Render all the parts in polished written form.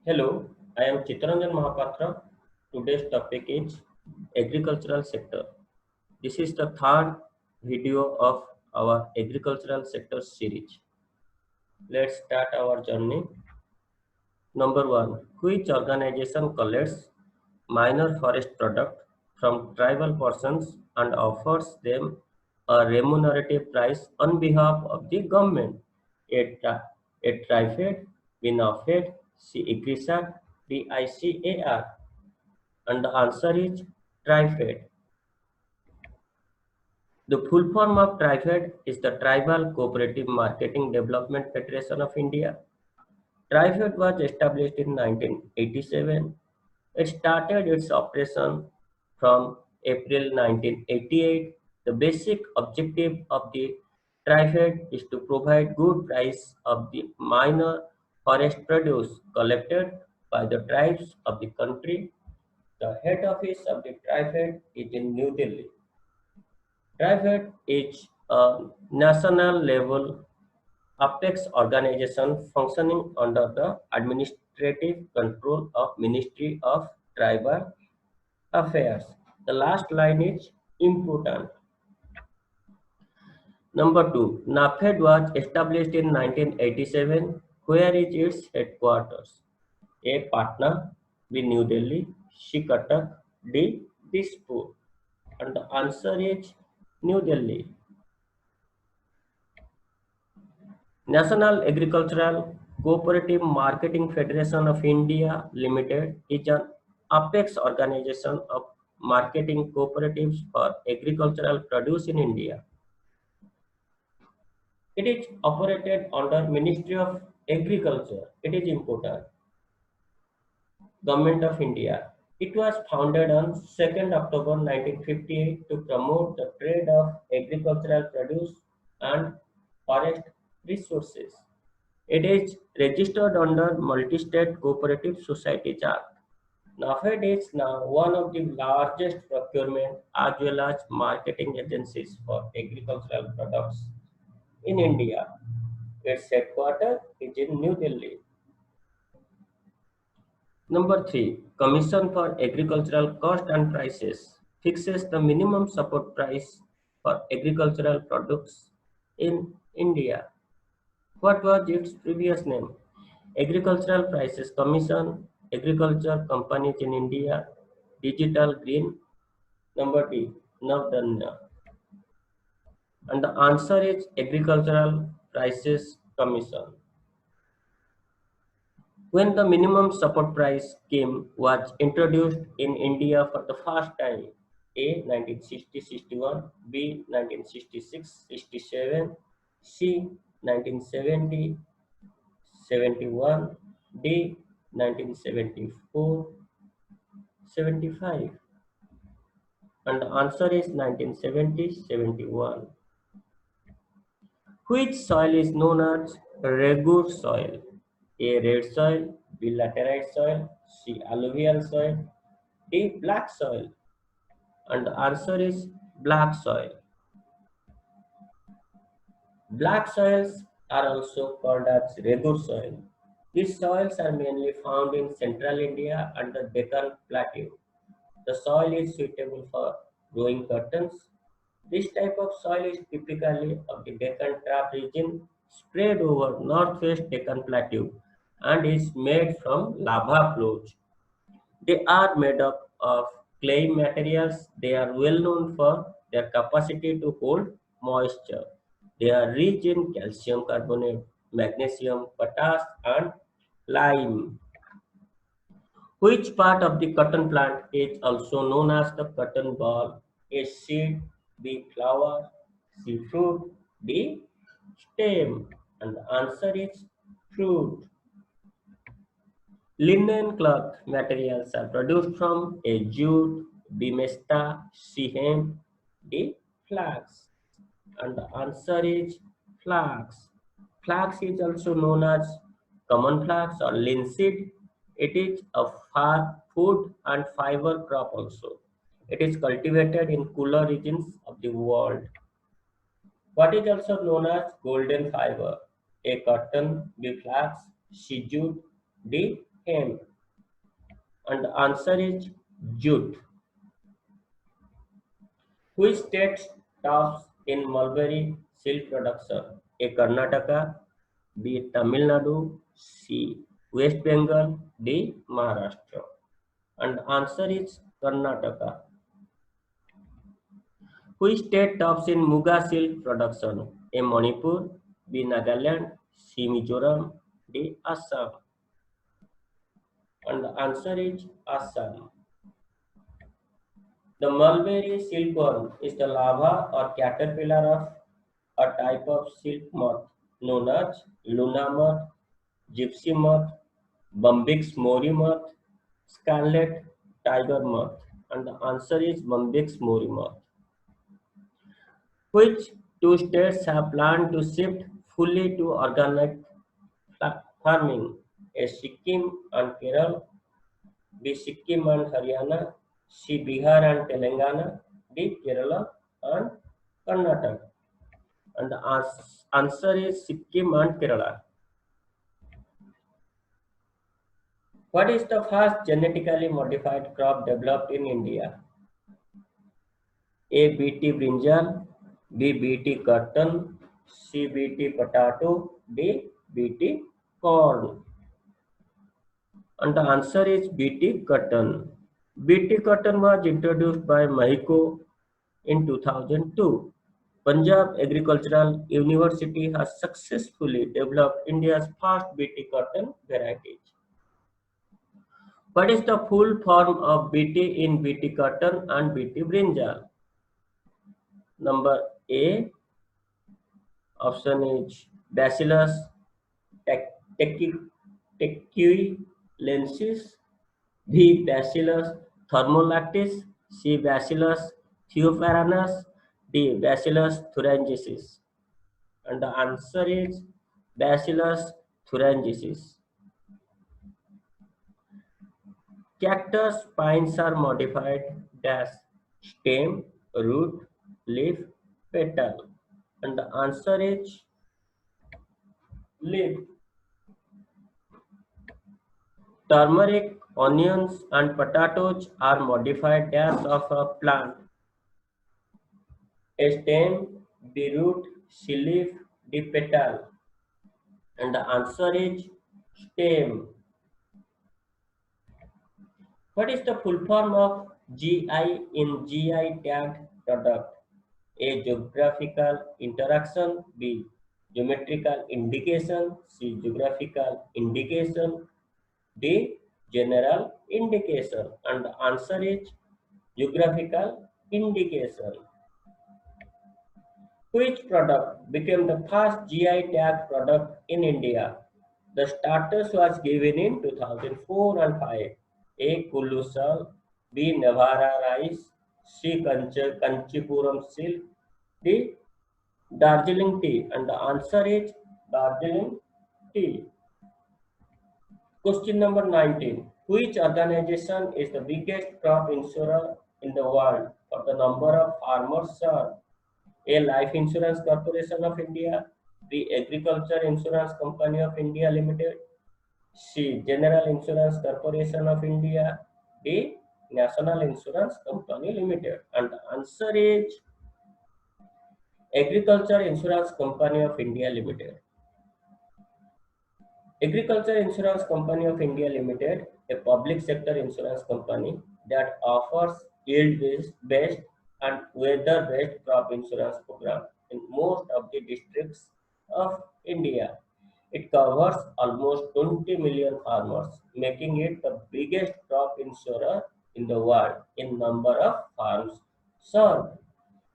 Hello, I am Chittaranjan Mahapatra. Today's topic is agricultural sector. This is the third video of our agricultural sector series. Let's start our journey. Number one, which organization collects minor forest product from tribal persons and offers them a remunerative price on behalf of the government? A TRIFED, BINAFED, CIGRISA, DICAR. And the answer is TRIFED. The full form of TRIFED is the Tribal Cooperative Marketing Development Federation of India. TRIFED was established in 1987. It started its operation from April 1988. The basic objective of the TRIFED is to provide good price of the minor forest produce collected by the tribes of the country. The head office of the TRIFED is in New Delhi. TRIFED is a national level apex organization functioning under the administrative control of Ministry of Tribal Affairs. The last line is important. Number two, NAFED was established in 1987. Where is its headquarters? A. Patna, B. New Delhi, C. Cuttack, D. Dispur. And the answer is New Delhi. National Agricultural Cooperative Marketing Federation of India Limited is an apex organization of marketing cooperatives for agricultural produce in India. It is operated under Ministry of Agriculture. It is important. Government of India. It was founded on 2nd October 1958 to promote the trade of agricultural produce and forest resources. It is registered under Multi-State Cooperative Societies Act. NAFED is now one of the largest procurement as well as marketing agencies for agricultural products in India. Its headquarters is in New Delhi. Number three, Commission for Agricultural Cost and Prices fixes the minimum support price for agricultural products in India. What was its previous name? Agricultural Prices Commission, Agriculture Companies in India, Digital Green. Number D, Navdanya. And the answer is Agricultural Prices Commission. When the minimum support price scheme was introduced in India for the first time, A 1960-61, B 1966-67, C 1970-71, D 1974-75, and the answer is 1970-71. Which soil is known as regur soil? A. Red soil, B. Laterite soil, C. Alluvial soil, D. Black soil. And the answer is black soil. Black soils are also called as regur soil. These soils are mainly found in central India and the Deccan Plateau. The soil is suitable for growing cottons. This type of soil is typically of the Deccan Trap region spread over northwest Deccan Plateau and is made from lava flows. They are made up of clay materials. They are well known for their capacity to hold moisture. They are rich in calcium carbonate, magnesium, potash, and lime. Which part of the cotton plant is also known as the cotton ball? A seed, B flower, C fruit, D stem. And the answer is fruit. Linen cloth materials are produced from A jute, B mesta, C hemp, D flax. And the answer is flax. Flax is also known as common flax or linseed. It is a food and fiber crop also. It is cultivated in cooler regions of the world. What is also known as golden fiber? A. Cotton, B. Flax, C. Jute, D. Hemp. And the answer is jute. Which state tops in mulberry silk production? A. Karnataka, B. Tamil Nadu, C. West Bengal, D. Maharashtra. And the answer is Karnataka. Which state tops in Muga silk production? A. Manipur, B. Nagaland, C. Mizoram, D. Assam. And the answer is Assam. The mulberry silkworm is the larva or caterpillar of a type of silk moth known as Luna moth, gypsy moth, Bombyx mori moth, scarlet tiger moth. And the answer is Bombyx mori moth. Which two states have planned to shift fully to organic farming? A. Sikkim and Kerala, B. Sikkim and Haryana, C. Bihar and Telangana, D. Kerala and Karnataka. And the answer is Sikkim and Kerala. What is the first genetically modified crop developed in India? A. BT brinjal, B. BT cotton, C. BT potato, D. BT corn. And the answer is BT cotton. BT cotton was introduced by Mahiko in 2002. Punjab Agricultural University has successfully developed India's first BT cotton varieties. What is the full form of BT in BT cotton and BT brinjal? Number A, option is Bacillus tequilensis, B. Bacillus thermolactis, C. Bacillus theopharanus, D. Bacillus thuringiensis. And the answer is Bacillus thuringiensis. Cactus spines are modified dash stem, root, leaf, petal. And the answer is leaf. Turmeric, onions, and potatoes are modified dash of a plant. A stem, the root, C leaf, the petal. And the answer is stem. What is the full form of GI in GI tagged product? A. Geographical interaction, B. Geometrical indication, C. Geographical indication, D. General indication. And the answer is geographical indication. Which product became the first GI tag product in India? The status was given in 2004 and 5. A. Kullu sal, B. Navara rice, C. Kanchipuram silk, D. Darjeeling tea. And the answer is Darjeeling tea. Question number 19. Which organization is the biggest crop insurer in the world for the number of farmers served? A. Life Insurance Corporation of India, B. Agriculture Insurance Company of India Limited, C. General Insurance Corporation of India, D. National Insurance Company Limited. And the answer is Agriculture Insurance Company of India Limited. Agriculture Insurance Company of India Limited, a public sector insurance company that offers yield-based and weather-based crop insurance program in most of the districts of India. It covers almost 20 million farmers, making it the biggest crop insurer in the world in number of farms served.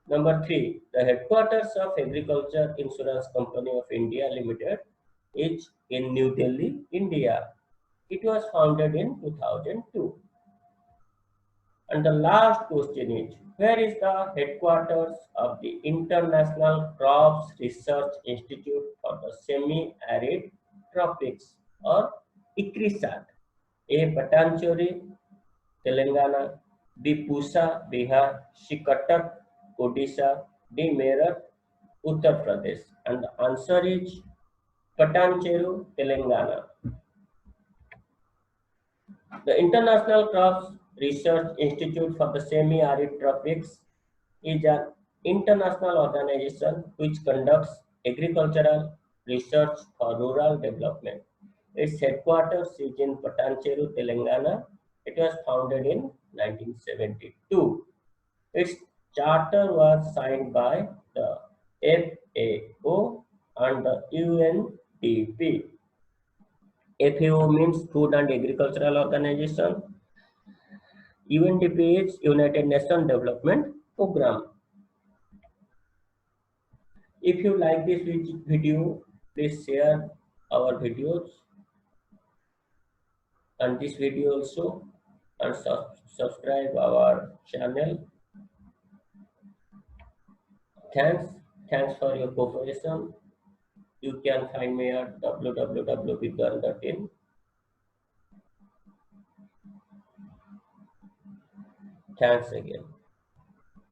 Number 3, the headquarters of Agriculture Insurance Company of India Limited is in New Delhi, India. It was founded in 2002. And the last question is, where is the headquarters of the International Crops Research Institute for the Semi-Arid Tropics or ICRISAT? A. Patancheri, Telangana, B. Pusa, Bihar, C. Cuttack, Odisha, D. Meerut, Uttar Pradesh. And the answer is Patancheru, Telangana. The International Crops Research Institute for the Semi-Arid Tropics is an international organization which conducts agricultural research for rural development. Its headquarters is in Patancheru, Telangana. It was founded in 1972. Its charter was signed by the FAO and the UNDP. FAO means Food and Agricultural Organization. UNDP is United Nations Development Program. If you like this video, please share our videos and this video also, and subscribe our channel. Thanks. Thanks for your cooperation. You can find me at www.biggun.in. Thanks again.